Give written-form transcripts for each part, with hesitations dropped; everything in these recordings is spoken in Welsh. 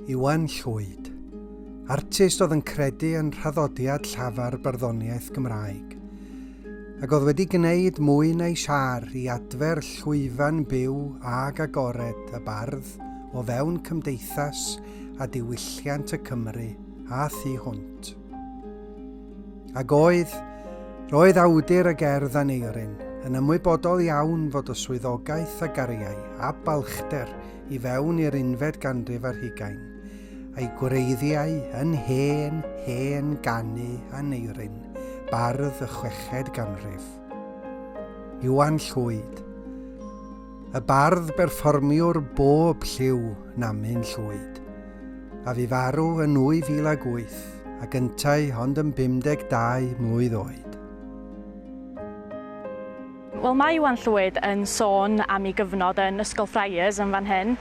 Iwan Llwyd, artist oedd yn credu yn rhaddodiad llafar barddoniaeth Gymraeg, ac oedd wedi gwneud mwy neu siar i adfer llwyfan byw ag agored y bardd o fewn cymdeithas a diwylliant y Cymru a thu hwnt. Ac roedd awdur y gerdd Aneirin yn ymwybodol iawn fod y swyddogaeth a gariau a balchder i fewn i'r 11th ganrif ar 20 a'i gwreiddiau yn hen ganu Aneirin, bardd y 6th ganrif. Iwan Llwyd, y bardd berfformiwr bob lliw namyn Llwyd, a fu farw yn 2008 ac yntau ond yn 52 mlwydd oed. Wel, mae Iwan Llwyd yn sôn am ei gyfnod yn Ysgol Friars yn fan hyn,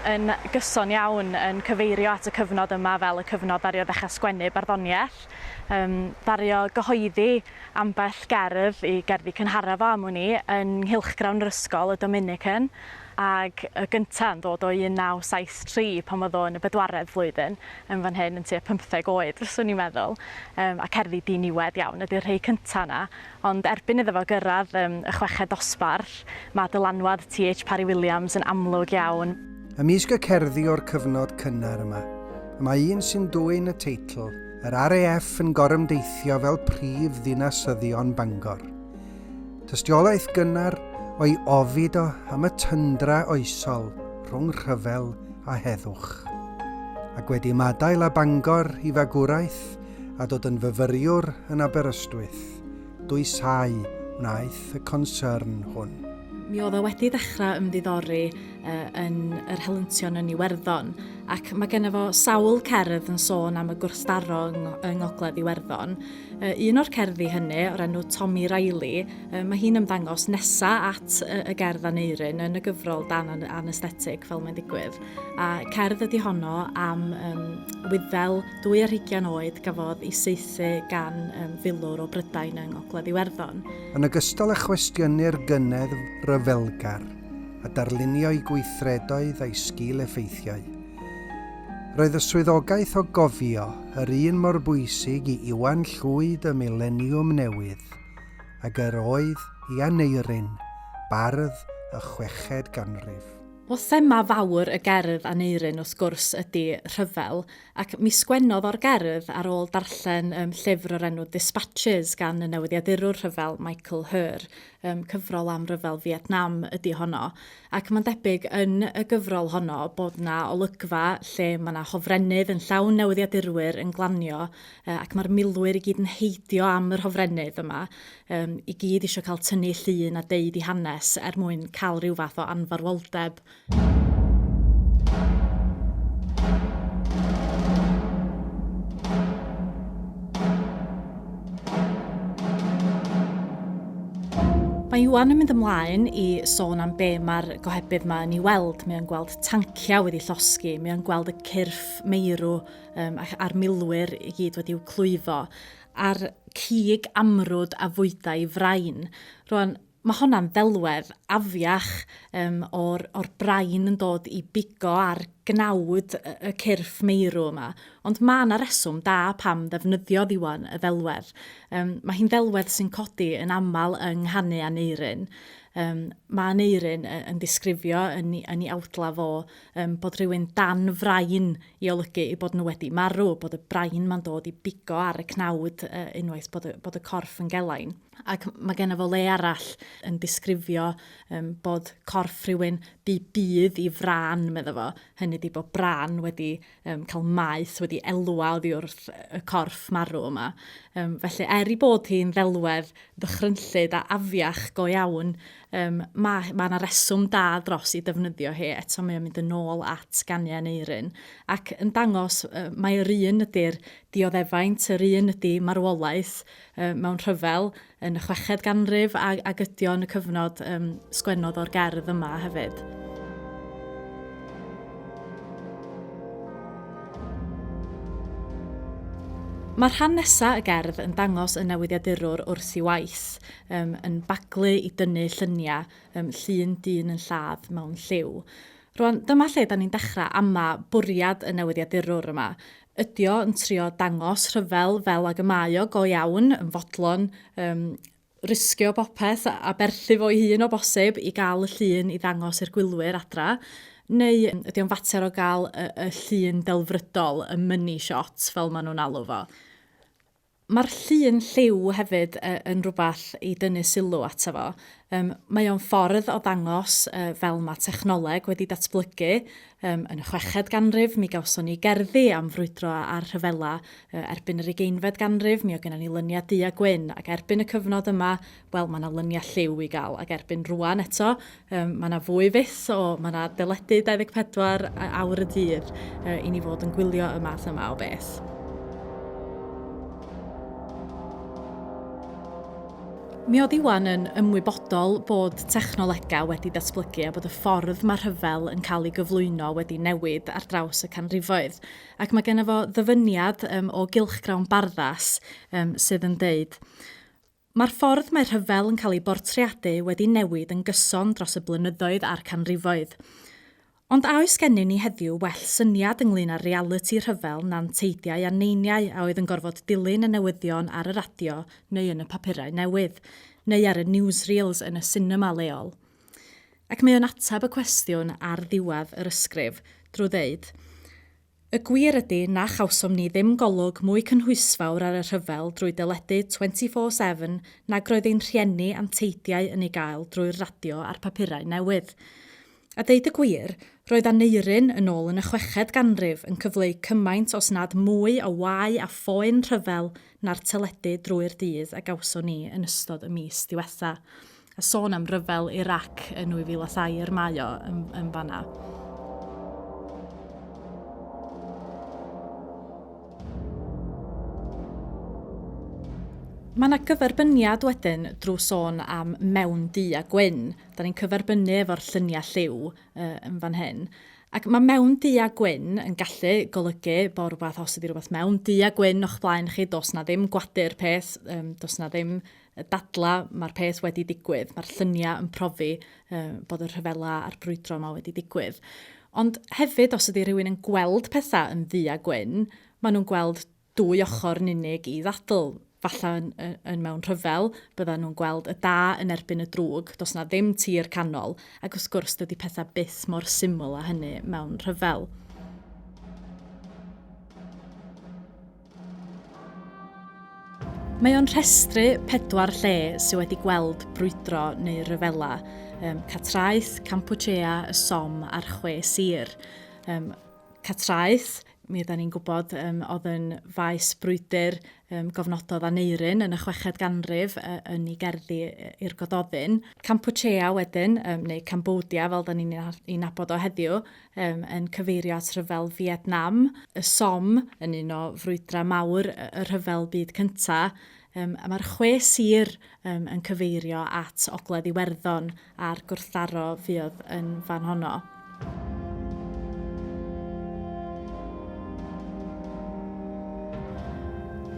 yn gyson iawn yn cyfeirio at y cyfnod yma fel y cyfnod ddaru o ddechrau sgwennu barddoniaeth. Ddaru o gyhoeddi ambell gerdd i gerddi cynharaf o am hwnni yn nghylchgrawn yr ysgol y Dominican, ac y gyntaf yn dod o 1973 pan oedd o yn y 4edd flwyddyn yn fan hyn yn tua 15 oed, swn i'n meddwl, a cerddi diniwed iawn ydy'r rhai cyntaf yna, ond erbyn iddo fo gyrraedd y 6th dosbarth, mae dylanwad T.H. Parry Williams yn amlwg iawn. Ymysg y cerddi o'r cyfnod cynnar yma, mae un sy'n dwyn y teitl, yr RAF yn gorymdeithio fel prif ddinasyddion Bangor. Tystiolaeth gynnar o'i ofid o am y tyndra oesol rhwng rhyfel a heddwch, ac wedi madael a Bangor i fagwraeth a dod yn fyfyriwr yn Aberystwyth, dwysau wnaeth y concern hwn. Mi oedd o wedi dechrau ymddiddori yn yr helyntion yn Iwerddon, ac mae gennym fo sawl cerdd yn sôn am y gwrthdaro yng Ngogledd Iwerddon. Un o'r cerddi hynny, o'r enw Tommy Riley, mae hi'n ymddangos nesa at y gerdd Aneirin yn y gyfrol dan anesthetig fel mae'n digwydd. A cerdd ydi honno am Wyddel 22 oed gafodd ei saethu gan filwr o Brydain yng Ngogledd Iwerddon. Yn ogystal â chwestiynnu'r gynedd ryfelgar a darlunio'i gweithredoedd a'i sgil-effeithiau, roedd y swyddogaeth o gofio yr un mor bwysig i Iwan Llwyd y mileniwm newydd, ac yr oedd i Aneirin, bardd y 6th ganrif. O thema fawr y gerdd Aneirin wrth gwrs ydy rhyfel, ac mi sgwennodd o'r gerdd ar ôl darllen llyfr o'r enw Dispatches gan y newyddiadurwr rhyfel Michael Hur, cyfrol am ryfel Fietnam ydy honno, ac mae'n debyg yn y gyfrol honno bod na olygfa lle mae na hofrennydd yn llawn newyddiadurwyr yn glanio, ac mae'r milwyr i gyd yn heidio am yr hofrennydd yma, i gyd eisiau cael tynnu llun a deud i hanes mwyn cael rhyw fath o anfarwoldeb. Mae Iwan yn mynd ymlaen i sôn am be mae'r gohebydd yma yn ei weld. Mae o'n gweld tanciau wedi llosgi, mae o'n gweld y cyrff meirw a'r milwyr i gyd wedi'w clwyfo, a'r cig amrwd a fwydau frain. Rwan, mae honna'n ddelwedd afiach o'r brain yn dod i bigo ar gnawd y cyrff meirw yma. Ond mae yna reswm da pam ddefnyddiodd Iwan y ddelwedd. Mae hi'n ddelwedd sy'n codi yn aml yng nghanu Aneirin. Mae Aneirin yn disgrifio yn ei awdla fo bod rhywun dan frain i olygu i bod nhw wedi marw, bod y brain ma'n dod i bigo ar y cnawd unwaith bod y corff yn gelain. Ac mae genna fo le arall yn disgrifio bod corff rhywun bydd i fran, medda fo. Hynny di bod bran wedi cael maeth, wedi elwa oddi wrth y corff marw yma. Felly, i bod hi'n ddelwedd ddychrynllyd a afiach go iawn, mae yna reswm da dros i defnyddio hi, eto mae'n mynd yn ôl at ganu Aneirin, ac yn dangos mae'r un ydy'r dioddefaint, yr un ydy marwolaeth mewn rhyfel yn y 6th ganrif ac ydi o'n y cyfnod sgwennodd o'r gerdd yma hefyd. Mae'r rhan nesaf y gerdd yn dangos y newyddiadurwr wrth ei waith, yn baglu i dynnu lluniau llun dyn yn lladd mewn lliw. Rwan, dyma lle da ni'n dechrau ama bwriad y newyddiadurwr yma. Ydy o yn trio dangos rhyfel fel ag y mae o go iawn, yn fodlon, risgio popeth a berthu fo'i hun o bosib i gael y llun i ddangos i'r gwylwyr adra, neu ydy o'n fater o gael y llun delfrydol, y money shots fel maen nhw'n alw fo. Mae'r llun lliw hefyd yn rhywbeth i dynnu sylw ato fo. Mae o'n ffordd o ddangos fel mae technoleg wedi datblygu. Yn y 6ed ganrif, mi gawson ni gerddi am frwydro ar rhyfela. Erbyn yr 20fed ganrif, mi o gennym ni lyniau du a gwyn. Ac erbyn y cyfnod yma, wel, mae yna lyniau lliw i gael. Ac erbyn rwan eto, mae yna fwy fyth mae yna deledu 24 awr y dydd i ni fod yn gwylio y math yma o beth. Mi oedd Iwan yn ymwybodol bod technolegau wedi datblygu a bod y ffordd mae'r rhyfel yn cael ei gyflwyno wedi newid ar draws y canrifoedd. Ac mae gennym fo ddyfyniad o gylchgrawn barddas sydd yn deud: Mae'r ffordd mae'r rhyfel yn cael ei bortreadu wedi newid yn gyson dros y blynyddoedd a'r canrifoedd. Ond a oes gennym ni heddiw well syniad ynglyn â'r reality rhyfel na'n teidiau a neiniau a oedd yn gorfod dilyn y newyddion ar y radio neu yn y papurau newydd, neu ar y newsreels yn y sinema leol. Ac mae o'n ateb y cwestiwn ar ddiwedd yr ysgrif drwy ddeud: Y gwir ydy na chawsom ni ddim golwg mwy cynhwysfawr ar y rhyfel drwy deledu 24/7 nag roedd ein rhieni a'n teidiau yn ei gael drwy'r radio a'r papurau newydd. A deud y gwir, roedd Aneirin yn ôl yn y 6ed ganrif yn cyfleu cymaint os nad mwy o wai a phoen rhyfel na'r teledu drwy'r dydd a gawson ni yn ystod y mis diwetha. A sôn am ryfel Irac yn 2002 mae o yn fanna. Mae yna gyferbyniad wedyn drwy sôn am mewn du a gwyn. Da ni'n cyferbynnu efo'r lluniau lliw yn fan hyn. Ac mae mewn du a gwyn yn gallu golygu bod rhywbeth, os ydy rhywbeth mewn du a gwyn o'ch blaen chi, dos na ddim gwadu'r peth, dos na ddim dadla, mae'r peth wedi digwydd. Mae'r lluniau yn profi bod y rhyfela a'r brwydro yma wedi digwydd. Ond hefyd, os ydy rhywun yn gweld pethau yn du a gwyn, maen nhw'n gweld dwy ochr yn unig i ddadl. Falla yn mewn rhyfel, byddan nhw'n gweld y da yn erbyn y drwg, dos na ddim tir canol, ac wrth gwrs dydy pethau byth mor syml â hynny mewn rhyfel. Mae o'n rhestru 4 lle sydd wedi gweld brwydro neu ryfela, Catraeth, Campuchea, y Som a'r 6 sir. Catraeth, mi ydyn ni'n gwybod oedd yn faes brwydr gofnododd Aneirin yn y 6ed ganrif yn ei gerddi i'r Gododdin. Campuchea wedyn, neu Cambodia fel da ni'n ei nabod o heddiw, yn cyfeirio at rhyfel Vietnam. Y Som yn un o frwydra mawr y rhyfel byd cynta. Mae'r 6 sir yn cyfeirio at Ogledd Iwerddon a'r gwrthdaro fuodd yn fan honno.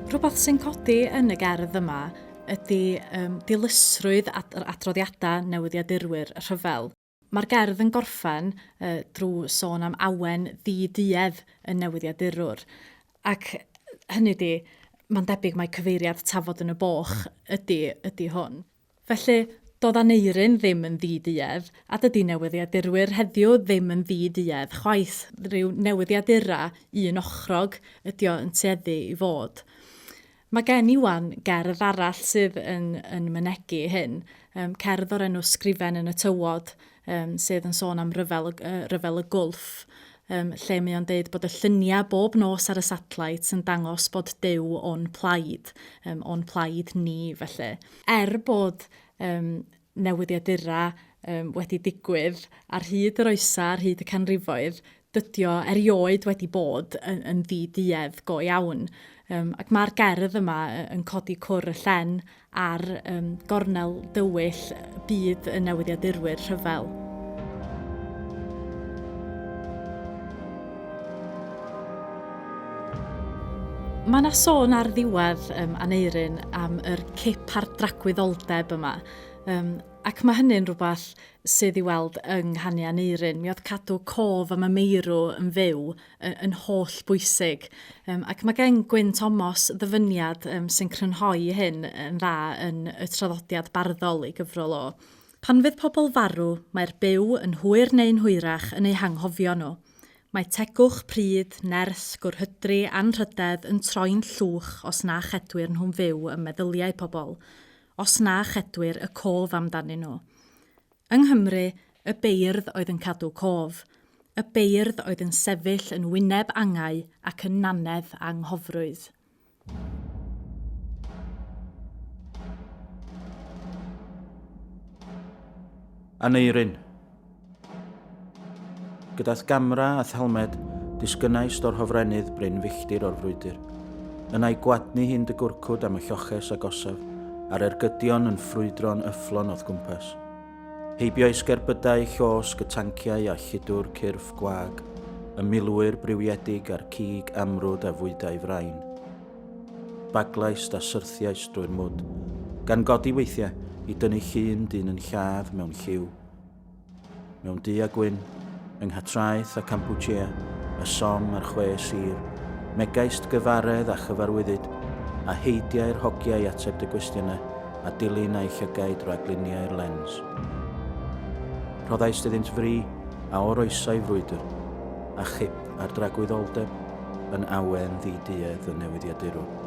Rhywbeth sy'n codi yn y gerdd yma ydy dilysrwydd adroddiadau newyddiadurwyr rhyfel. Mae'r gerdd yn gorffen drwy sôn am awen ddi-duedd y newyddiadurwr. Ac hynny ydy, mae'n debyg mae cyfeiriad tafod yn y boch ydy hwn. Felly, doedd Aneirin ddim yn ddi-duedd, a dydy newyddiadurwyr heddiw ddim yn ddi-duedd chwaith. Rhyw newyddiadura un ochrog ydy o yn tueddu i fod. Mae gen Iwan gerdd arall sydd yn mynegu hyn, cerdd o'r enw Sgrifen yn y Tywod, sydd yn sôn am ryfel y gwlff, lle mae o'n deud bod y lluniau bob nos ar y satellite yn dangos bod Duw o'n plaid ni felly. Bod newyddiadura wedi digwydd ar hyd yr oesa, ar hyd y canrifoedd, dydy o erioed wedi bod yn ddi-duedd go iawn. Ac mae'r gerdd yma yn codi cwr y llen ar gornel dywyll byd y newyddiadurwyr rhyfel. Mae yna sôn ar ddiwedd Aneirin am yr cip ar dragwyddoldeb yma. Ac mae hynny'n rhywbeth sydd i weld yng nghanu Aneirin. Mi oedd cadw cof am y meirw yn fyw yn holl bwysig. Ac mae gen Gwyn Thomas ddyfyniad sy'n crynhoi hyn yn dda yn y traddodiad barddol i gyfrol o. Pan fydd pobl farw, mae'r byw yn hwyr neu'n hwyrach yn eu hanghofio nhw. Mae tegwch pryd, nerth, gwrhydru anrhydedd yn troi'n llwch os na chedwyr nhw'n fyw ym meddyliau pobl, os na chedwyr y cof amdanyn nhw. Yng Nghymru, y beirdd oedd yn cadw cof, y beirdd oedd yn sefyll yn wyneb angau ac yn nanedd anghofrwydd. Aneirin. Gyda'r gamra a thelmed, disgynnau storhofrennydd bryn filltir o'r frwydr. Yna'i gwadnu hi'n dygwrcwd am y lloches agosaf, a'r ergydion yn ffrwydro'n yfflon oedd gwmpas. Heibio esgerbydau, llosg, y tanciau a lludwr cyrff gwag, y milwyr briwiedig a'r cig amrwd a fwydau frain. Baglais a syrthiais drwy'r mwd, gan godi weithiau i dynnu llun dyn yn lladd mewn lliw. Mewn du a gwyn, yng Nghatraeth a Campuchia, y som a'r chwe sir, megaist gyfaredd a chyfarwyddyd, a heidiau'r hogiau ateb dy gwestiynau, a dilyn a'i llygau dragluniau'r lens. Rhoddais iddynt fri a oroesau frwydr, a chip ar dragwyddoldeb yn awen ddiduedd y newyddiadurwr.